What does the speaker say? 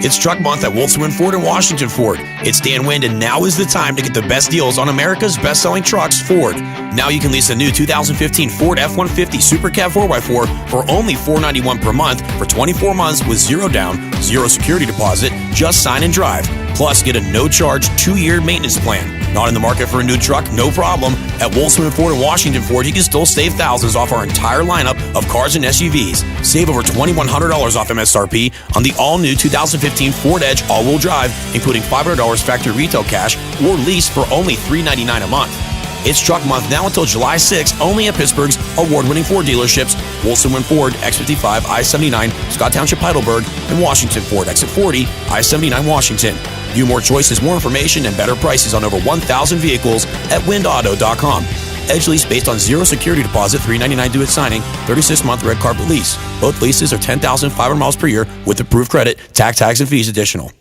It's truck month at Wolfson Ford and Washington Ford. It's Dan Wind, and now is the time to get the best deals on America's best-selling trucks, Ford. Now you can lease a new 2015 Ford F-150 Super Cab 4x4 for only $491 per month for 24 months with zero down, zero security deposit. Just sign and drive. Plus, get a no-charge 2-year maintenance plan. Not in the market for a new truck? No problem. At Wolfson Ford and Washington Ford, you can still save thousands off our entire lineup of cars and SUVs. Save over $2,100 off MSRP on the all-new 2015 Ford Edge all-wheel drive, including $500 factory retail cash or lease for only $399 a month. It's truck month now until July 6th, only at Pittsburgh's award-winning Ford dealerships, Wolfson Ford, X55, I-79, Scott Township, Heidelberg, and Washington Ford, Exit 40, I-79, Washington. View more choices, more information, and better prices on over 1,000 vehicles at windauto.com. Edge lease based on zero security deposit, $399 due at signing, 36-month red carpet lease. Both leases are 10,500 miles per year with approved credit, tax, and fees additional.